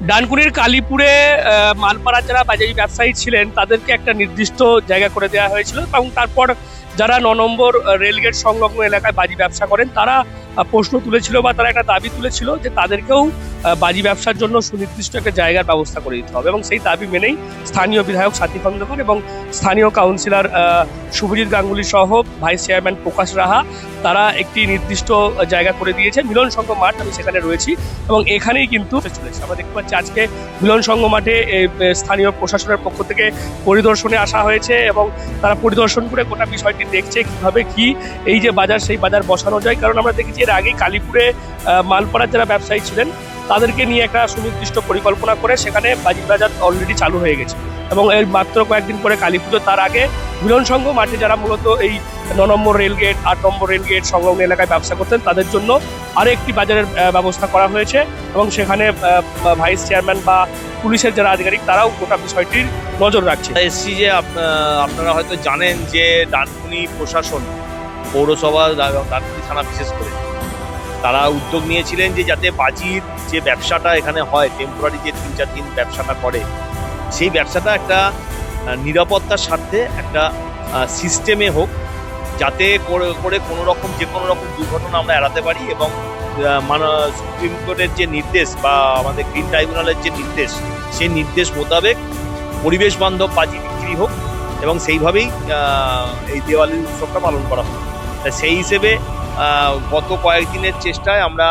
ডানকুনির কালীপুরে মালপাড়ার যারা বাজারি ব্যবসায়ী ছিলেন তাদেরকে একটা নির্দিষ্ট জায়গা করে দেওয়া হয়েছিল এবং তারপর যারা ৯ নম্বর রেলগেট সংলগ্ন এলাকায় বাজি ব্যবসা করেন তারা প্রশ্ন তুলেছিল বা তারা একটা দাবি তুলেছিল যে তাদেরকেও বাজি ব্যবসার জন্য সুনির্দিষ্ট একটা জায়গার ব্যবস্থা করে দিতে হবে এবং সেই দাবি মেনেই স্থানীয় বিধায়ক সাথী খন্দকার এবং স্থানীয় কাউন্সিলর শুভজিৎ গাঙ্গুলি সহ ভাইস চেয়ারম্যান প্রকাশ রাহা তারা একটি নির্দিষ্ট জায়গা করে দিয়েছে মিলন সংঘ মাঠ। আমি সেখানে রয়েছি এবং এখানেই কিন্তু চলেছে। আমরা দেখতে পাচ্ছি আজকে মিলন সংঘ মাঠে স্থানীয় প্রশাসনের পক্ষ থেকে পরিদর্শনে আসা হয়েছে এবং তারা পরিদর্শন করে গোটা বিষয়টি দেখছে কিভাবে কি এই যে বাজার সেই বাজার বসানো যায়। কারণ আমরা দেখেছি এর আগেই কালীপুরে মালপাড়ার যারা ব্যবসায়ী ছিলেন তাদেরকে নিয়ে একটা সুনির্দিষ্ট পরিকল্পনা করে সেখানে বাজি বাজার অলরেডি চালু হয়ে গেছে এবং এর মাত্র কয়েকদিন পরে কালী পুজো, তার আগে মিলন সংঘ মাঠে যারা মূলত এই ৯ নম্বর রেলগেট ৮ নম্বর রেলগেট সংলগ্ন এলাকায় ব্যবসা করতেন তাদের জন্য আরও একটি বাজারের ব্যবস্থা করা হয়েছে এবং সেখানে ভাইস চেয়ারম্যান বা পুলিশের যারা আধিকারিক তারাও গোটা বিষয়টির নজর রাখছে। এসছি যে আপনারা হয়তো জানেন যে ডানকুনি প্রশাসন, পৌরসভা, ডানকুনি থানা বিশেষ করে তারা উদ্যোগ নিয়েছিলেন যে যাতে বাজির যে ব্যবসাটা এখানে হয়, টেম্পোরারি যে ৩-৪ দিন ব্যবসাটা করে, সেই ব্যবসাটা একটা নিরাপত্তার স্বার্থে একটা সিস্টেমে হোক, যাতে করে কোনো রকম যে কোনো রকম দুর্ঘটনা আমরা এড়াতে পারি এবং সুপ্রিম কোর্টের যে নির্দেশ বা আমাদের গ্রিন ট্রাইব্যুনালের যে নির্দেশ, সেই নির্দেশ মোতাবেক পরিবেশ বান্ধব বাজি বিক্রি হোক এবং সেইভাবেই এই দেওয়ালি উৎসবটা পালন করা হোক। সেই হিসেবে গত কয়েকদিনের চেষ্টায় আমরা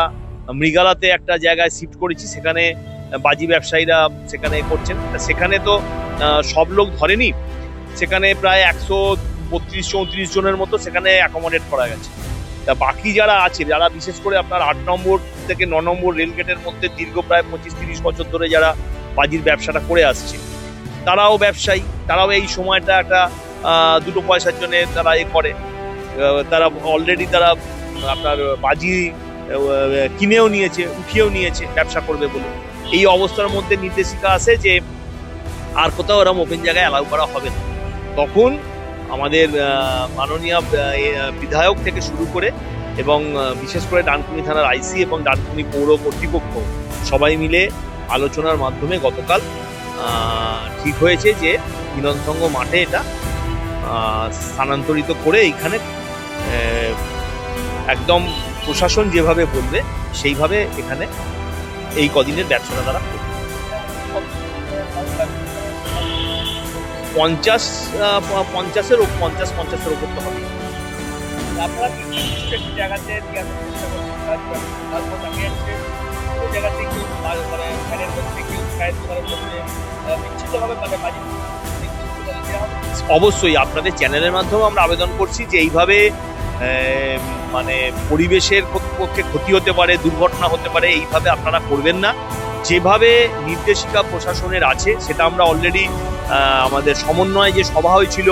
মৃগালাতে একটা জায়গায় শিফট করেছি, সেখানে বাজি ব্যবসায়ীরা সেখানে করছেন। সেখানে তো সব লোক ধরেনি, সেখানে প্রায় ১৩২-৩৪ জনের মতো সেখানে অ্যাকোমোডেট করা গেছে। তা বাকি যারা আছে, যারা বিশেষ করে আপনার ৮ নম্বর থেকে ৯ নম্বর রেলগেটের মধ্যে দীর্ঘ প্রায় ২৫-৩০ বছর ধরে যারা বাজির ব্যবসাটা করে আসছে, তারাও ব্যবসায়ী, তারাও এই সময়টা একটা দুটো পয়সার জন্য তারা করে, তারা অলরেডি তারা আপনার বাজি কিনেও নিয়েছে, উঠিয়েও নিয়েছে ব্যবসা করবে বলে। এই অবস্থার মধ্যে নির্দেশিকা আছে যে আর কোথাও ওরকম ওপেন জায়গায় অ্যালাউ করা হবে না। তখন আমাদের মাননীয় বিধায়ক থেকে শুরু করে এবং বিশেষ করে ডানকুনি থানার আইসি এবং ডানকুনি পৌর কর্তৃপক্ষ সবাই মিলে আলোচনার মাধ্যমে গতকাল ঠিক হয়েছে যে মিলন সংঘ মাঠে এটা স্থানান্তরিত করে এইখানে একদম প্রশাসন যেভাবে বলবে সেইভাবে এখানে এই কদিনের ব্যবসাটা তারা করবে। ৫০-৫০-৫০-৫০-৫০-এর ওপর তো হবে। আপনারা একটি জায়গাতে তারপর দেখা যাচ্ছে ওই জায়গাতে কেউ মানে ফ্যানের মধ্যে কেউ ছায়ের দোকানের মধ্যে নিশ্চিতভাবে মানে বাজি অবশ্যই আপনাদের চ্যানেলের মাধ্যমে আমরা আবেদন করছি যে এইভাবে মানে পরিবেশের পক্ষে ক্ষতি হতে পারে, দুর্ঘটনা হতে পারে, এইভাবে আপনারা করবেন না। যেভাবে নির্দেশিকা প্রশাসনের আছে সেটা আমরা অলরেডি আমাদের সমন্বয় যে সভা হয়েছিল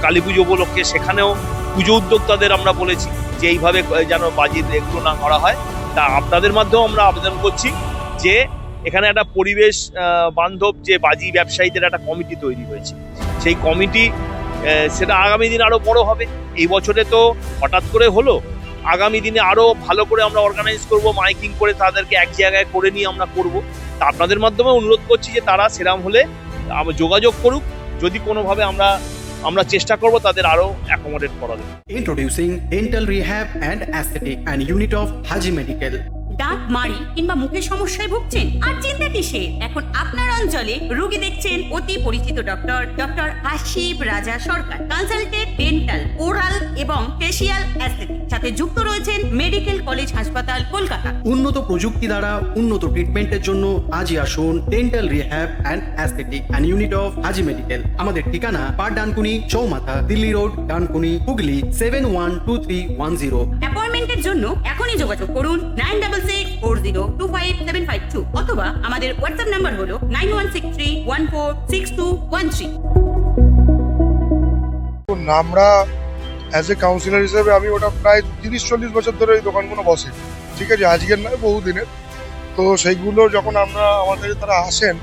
কালী পুজো উপলক্ষে, সেখানেও পুজো উদ্যোক্তাদের আমরা বলেছি যে এইভাবে যেন বাজির এগুলো না করা হয়। তা আপনাদের মাধ্যমেও আমরা আবেদন করছি যে এখানে একটা পরিবেশ বান্ধব যে বাজি ব্যবসায়ীদের একটা কমিটি তৈরি হয়েছে, সেই কমিটি সেটা আগামী দিনে আরো বড় হবে। এই বছরে তো হঠাৎ করে হলো, আগামী দিনে আরো ভালো করে আমরা অর্গানাইজ করব, মাইকিং করে তাদেরকে এক জায়গায় করে নিয়ে আমরা করব। তা আপনাদের মাধ্যমে অনুরোধ করছি যে তারা সেরাম হলে যোগাযোগ করুক, যদি কোনোভাবে আমরা চেষ্টা করব তাদের আরো অ্যাকোমোডেট করা যাবে। Introducing Dental Rehab and Aesthetic and Unit of Haji Medical. দাঁত মাড়ি কিংবা মুখের সমস্যায় ভুগছেন? আর চিন্তা কিসের? এখন আপনার অঞ্চলে রোগী দেখছেন অতি পরিচিত ডক্টর আশিফ রাজা সরকার। কনসালটেন্ট ডেন্টাল, ওরাল এবং ফেসিয়াল অ্যাস্থেটিক, সাথে যুক্ত রয়েছেন মেডিকেল কলেজ হাসপাতাল কলকাতা। উন্নত প্রযুক্তি দ্বারা উন্নত ট্রিটমেন্টের জন্য আজই আসুন dental rehab and aesthetic and unit of Haji medical. আমাদের ঠিকানা পার ডানকুনি, চৌমাথা, দিল্লি রোড, ডানকুনি, হুগলি 712310। অ্যাপয়েন্টমেন্টের জন্য এখনই যোগাযোগ করুন 9640255752 অথবা আমাদের হোয়াটসঅ্যাপ নাম্বার হলো 9163146213। আমরা অ্যাজ এ কাউন্সিলর হিসেবে আমি ওটা প্রায় 30-40 বছর ধরে এই দোকানগুলো বসে, ঠিক আছে, আজকের নয় বহুদিনের। তো সেইগুলো যখন আমাদের তারা আসেন,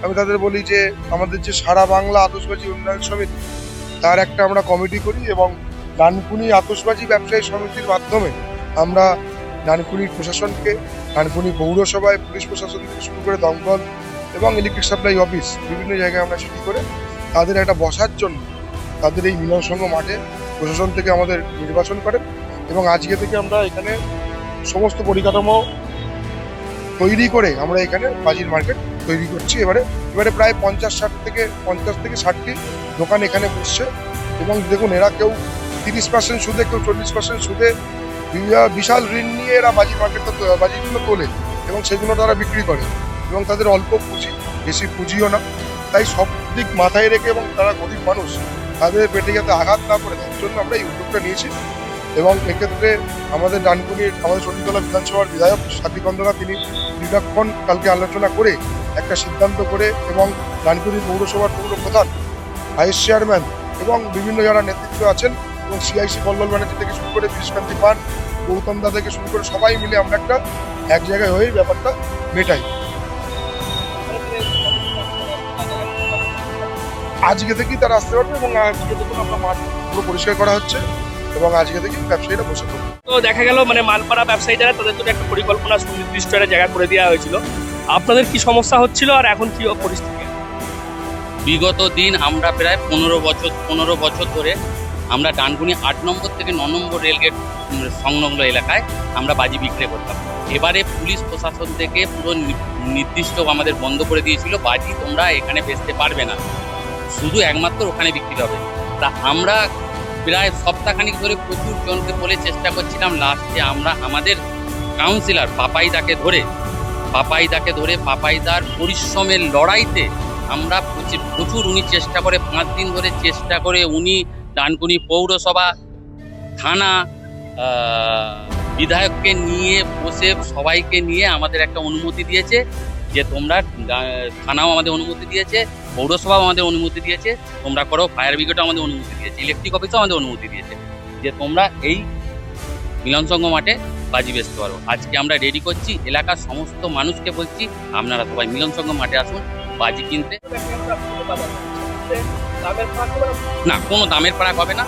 আমি তাদের বলি যে আমাদের যে সারা বাংলা আতশবাজি উন্নয়ন সমিতি, তার একটা আমরা কমিটি করি এবং ডানকুনি আতশবাজি ব্যবসায়ী সমিতির মাধ্যমে আমরা ডানকুনির প্রশাসনকে ডানকুনি পৌরসভায় পুলিশ প্রশাসন থেকে শুরু করে দমকল এবং ইলেকট্রিক সাপ্লাই অফিস বিভিন্ন জায়গায় আমরা ছুটি করে তাদের একটা বসার জন্য তাদের এই মিলন সংঘ মাঠে প্রশাসন থেকে আমাদের নির্বাচন করেন এবং আজকে থেকে আমরা এখানে সমস্ত পরিকাঠামো তৈরি করে আমরা এখানে বাজির মার্কেট তৈরি করছি। এবারে প্রায় 50 থেকে 60টি দোকান এখানে বসছে এবং দেখুন এরা কেউ 30% সুদে, কেউ 40% সুদে বিশাল ঋণ নিয়ে এরা বাজিগুলো তোলে এবং সেগুলো তারা বিক্রি করে এবং তাদের অল্প পুঁজি, বেশি পুঁজিও না। তাই সব দিক মাথায় রেখে এবং তারা গরিব মানুষ, তাদের পেটে যাতে আঘাত না পড়ে তার জন্য আমরা এই উদ্যোগটা নিয়েছি। এবং এক্ষেত্রে আমাদের ডানকুনির চণ্ডীতলা বিধানসভার বিধায়ক সাথী কন্দনা তিনি দীর্ঘক্ষণ কালকে আলোচনা করে একটা সিদ্ধান্ত করে এবং ডানকুনি পৌরসভার পৌর প্রধান, ভাইস চেয়ারম্যান এবং বিভিন্ন যারা নেতৃত্ব আছেন এবং সিআইসি কল্লোল ব্যানার্জি থেকে শুরু করে বিষ্কান্তি পান, গৌতম দা থেকে শুরু করে সবাই মিলে আমরা এক জায়গায় হয়ে ব্যাপারটা মেটাই। আজকে থেকেই তারা আসতে পারবে এবং আজকে থেকে আমরা মাঠ পুরো পরিষ্কার করা হচ্ছে এবং আজকে থেকেই ব্যবসায়ীরা বসে পড়বে। তো দেখা গেল মানে মালপাড়া ব্যবসায়ী যারা তাদের জন্য একটা পরিকল্পনা সুনির্দিষ্ট একটা জায়গা করে দেওয়া হয়েছিল। আপনাদের কি সমস্যা হচ্ছিল আর এখন কি পরিস্থিতি? বিগত দিন আমরা প্রায় 15 বছর ধরে আমরা ডানকুনি 8 নম্বর থেকে 9 নম্বর রেলগেট সংলগ্ন এলাকায় আমরা বাজি বিক্রি করতাম। এবারে পুলিশ প্রশাসন থেকে পুরো নির্দিষ্ট আমাদের বন্ধ করে দিয়েছিল, বাজি তোমরা এখানে বেচতে পারবে না, শুধু একমাত্র ওখানে বিক্রি হবে। তা আমরা প্রায় সপ্তাহখানিক ধরে প্রচুর জনকে বলে চেষ্টা করছিলাম। লাস্টে আমরা আমাদের কাউন্সিলর পাপাইদাকে ধরে পাপাইদার পরিশ্রমের লড়াইতে আমরা প্রচুর উনি চেষ্টা করে 5 দিন ধরে চেষ্টা করে উনি ডানকুনি পৌরসভা, থানা, বিধায়ককে নিয়ে বসে সবাইকে নিয়ে আমাদের একটা অনুমতি দিয়েছে যে তোমরা, থানাও আমাদের অনুমতি দিয়েছে, পৌরসভাও আমাদের অনুমতি দিয়েছে, তোমরা করো, ফায়ার ব্রিগেডও আমাদের অনুমতি দিয়েছে, ইলেকট্রিক অফিসও আমাদের অনুমতি দিয়েছে যে তোমরা এই মিলন সংঘ মাঠে বাজি বেচতে পারো। আজকে আমরা রেডি করছি, এলাকার সমস্ত মানুষকে বলছি আপনারা সবাই মিলন সংঘ মাঠে আসুন বাজি কিনতে। না, কোনো দামের ফারাক হবে না,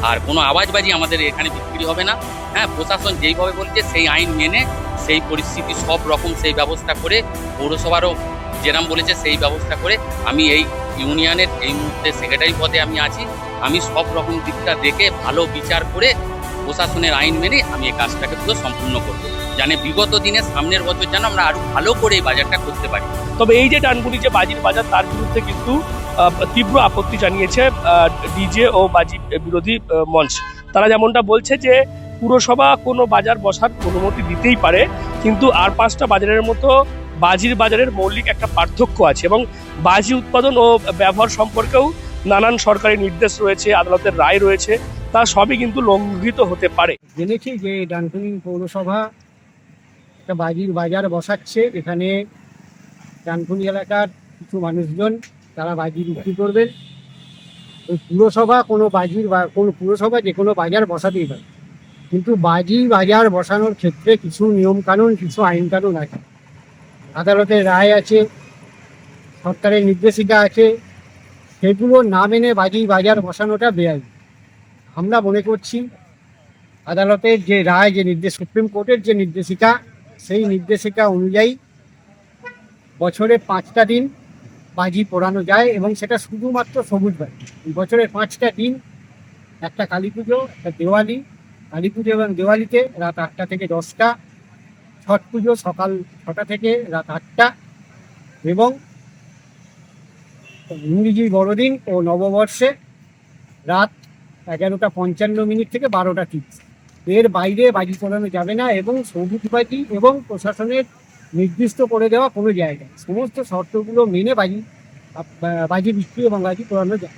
আর কোনো আওয়াজবাজি আমাদের এখানে বিক্রি হবে না। হ্যাঁ, প্রশাসন যেইভাবে বলছে সেই আইন মেনে সেই পরিস্থিতি সব রকম সেই ব্যবস্থা করে, পৌরসভারও যেরাম বলেছে সেই ব্যবস্থা করে, আমি এই ইউনিয়নের এই মুহূর্তে সেক্রেটারি পদে আমি আছি, আমি সব রকম দিকটা দেখে ভালো বিচার করে প্রশাসনের আইন মেনে আমি এই কাজটাকে পুরো সম্পূর্ণ করব, জানে বিগত দিনে সামনের বছর যেন আমরা আরো ভালো করে এই বাজারটা করতে পারি। তবে এই যে ডানকুনি যে বাজির বাজার, তার বিরুদ্ধে কিন্তু তীব্র আপত্তি জানিয়েছে ডিজে ও বাজি বিরোধী মঞ্চ। তারা যেমনটা বলছে যে পুরসভা কোনো বাজার বসার অনুমতি দিতেই পারে, কিন্তু আর 5টা বাজারের মতো বাজির বাজারের মৌলিক একটা পার্থক্য আছে এবং বাজি উৎপাদন ও ব্যবহার সম্পর্কেও নানান সরকারি নির্দেশ রয়েছে, আদালতের রায় রয়েছে, তা সবই কিন্তু লঙ্ঘিত হতে পারে। জেনেছি যে ডানকুনি পৌরসভা একটা বাজির বাজার বসাচ্ছে, এখানে ডানকুনি এলাকার কিছু মানুষজন তারা বাজি বিক্রি করবেন। ওই পুরসভা কোনো পুরসভা যে কোনো বাজার বসাতেই পারে, কিন্তু বাজি বাজার বসানোর ক্ষেত্রে কিছু নিয়মকানুন, কিছু আইন কানুন আছে, আদালতের রায় আছে, সরকারের নির্দেশিকা আছে, সেগুলো না মেনে বাজি বাজার বসানোটা বেআইনি। আমরা মনে করছি আদালতের যে রায়, যে সুপ্রিম কোর্টের যে নির্দেশিকা, সেই নির্দেশিকা অনুযায়ী বছরে 5টা দিন বাজি পোড়ানো যায় এবং সেটা শুধুমাত্র সবুজ বাজি। বছরের 5টা দিন, একটা কালী পুজো, একটা দেওয়ালি, কালী পুজো এবং দেওয়ালিতে রাত 8টা থেকে 10টা, ছট পুজো সকাল 6টা থেকে রাত 8টা, এবং ইংরেজি বড়দিন ও নববর্ষে রাত 11:55 থেকে 12:30। এর বাইরে বাজি পোড়ানো যাবে না এবং সবুজ বাজি এবং প্রশাসনের নির্দিষ্ট করে দেওয়া কোনো জায়গায় সমস্ত শর্তগুলো মেনে বাজি বিক্রি এবং বাজি পোড়ানো যায়।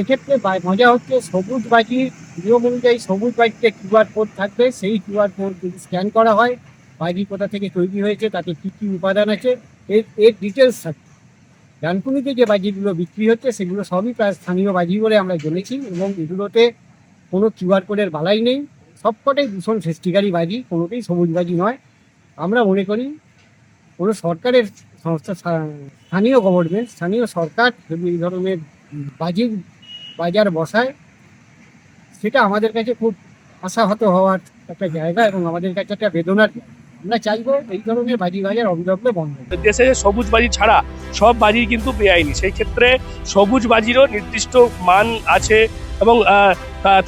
এক্ষেত্রে মজা হচ্ছে, সবুজ বাজির নিয়ম অনুযায়ী সবুজ বাজিতে QR কোড থাকবে, সেই QR কোড যদি স্ক্যান করা হয়, বাজি কোথা থেকে তৈরি হয়েছে, তাতে কী কী উপাদান আছে, এর ডিটেলস থাকবে। ডানকুনিতে যে বাজিগুলো বিক্রি হচ্ছে সেগুলো সবই প্রায় স্থানীয় বাজি বলে আমরা জেনেছি এবং এগুলোতে কোনো QR কোডের বালাই নেই, সবকটাই ভীষণ সৃষ্টিকারী বাজি, কোনোটাই সবুজ বাজি নয়। আমরা মনে করি কোনো সরকারের সংস্থা, স্থানীয় গভর্নমেন্ট, স্থানীয় সরকার যদি এই ধরনের বাজির বাজার বসায়, সেটা আমাদের কাছে খুব আশাহত হওয়ার একটা জায়গা এবং আমাদের কাছে একটা বেদনার। আমরা চাইবো এই ধরনের বাজি বাজার অবিলম্বে বন্ধ হোক। দেশে সবুজ বাজি ছাড়া সব বাজি কিন্তু বেআইনি, সেই ক্ষেত্রে সবুজ বাজিরও নির্দিষ্ট মান আছে এবং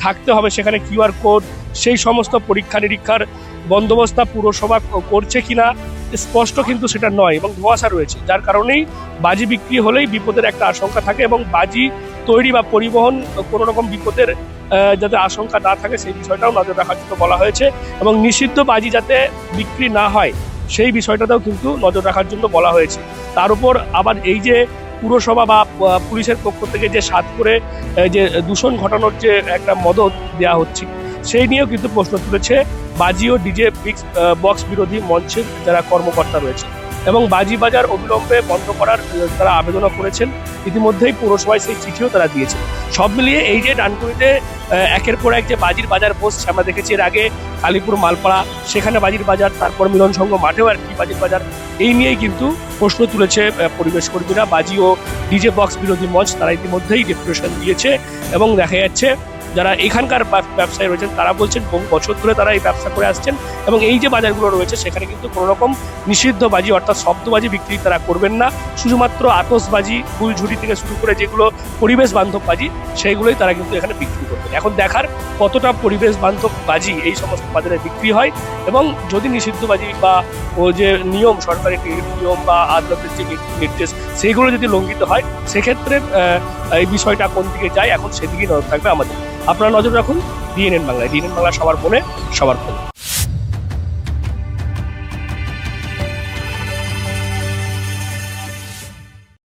থাকতে হবে সেখানে কিউআর কোড, সেই সমস্ত পরীক্ষা নিরীক্ষার বন্দোবস্ত পুরসভা করছে কিনা স্পষ্ট কিন্তু সেটা নয় এবং ধোঁয়াশা রয়েছে, যার কারণেই বাজি বিক্রি হলেই বিপদের একটা আশঙ্কা থাকে এবং বাজি তৈরি বা পরিবহন কোনো রকম বিপদের যাতে আশঙ্কা না থাকে সেই বিষয়টাও নজর রাখার জন্য বলা হয়েছে এবং নিষিদ্ধ বাজি যাতে বিক্রি না হয় সেই বিষয়টাতেও কিন্তু নজর রাখার জন্য বলা হয়েছে। তার উপর আবার এই যে পুরসভা বা পুলিশের পক্ষ থেকে যে সাত করে যে দূষণ ঘটানোর যে একটা মদত দেওয়া হচ্ছে সেই নিয়েও কিন্তু প্রশ্ন তুলেছে বাজি ও ডিজে বক্স বিরোধী মঞ্চের যারা কর্মকর্তা রয়েছে এবং বাজি বাজার অবিলম্বে বন্ধ করার তারা আবেদনও করেছেন। ইতিমধ্যেই পৌরসভায় সেই চিঠিও তারা দিয়েছেন। সব মিলিয়ে এই যে ডানকুনিতে একের পর এক যে বাজির বাজার বসছে, আমরা দেখেছি এর আগে কালীপুর মালপাড়া সেখানে বাজির বাজার, তারপর মিলন সংঘ মাঠেও আর কি বাজির বাজার, এই নিয়েই কিন্তু প্রশ্ন তুলেছে পরিবেশ কর্মীরা। বাজি ও ডিজে বক্স বিরোধী মঞ্চ তারা ইতিমধ্যেই ডেপুটেশন দিয়েছে এবং দেখা যাচ্ছে যারা এখানকার ব্যবসায়ী রয়েছেন তারা বলছেন বহু বছর ধরে তারা এই ব্যবসা করে আসছেন এবং এই যে বাজারগুলো রয়েছে সেখানে কিন্তু কোনো রকম নিষিদ্ধ বাজি অর্থাৎ শব্দবাজি বিক্রি তারা করবেন না, শুধুমাত্র আতশবাজি, ফুলঝুরি থেকে শুরু করে যেগুলো পরিবেশ বান্ধব বাজি সেইগুলোই তারা কিন্তু এখানে বিক্রি করবেন। এখন দেখার কতটা পরিবেশ বান্ধব বাজি এই সমস্ত বাজারে বিক্রি হয় এবং যদি নিষিদ্ধ বাজি বা ও যে নিয়ম, সরকারি নিয়ম বা আদালতের যে নির্দেশ সেইগুলো যদি লঙ্ঘিত হয় সেক্ষেত্রে এই বিষয়টা কোন দিকে যায় এখন সেদিকেই নজর থাকবে আমাদের। আপনারা নজর রাখুন ডিএনএন বাংলায়। ডিএনএন বাংলা সবার মনে সবার ফোনে।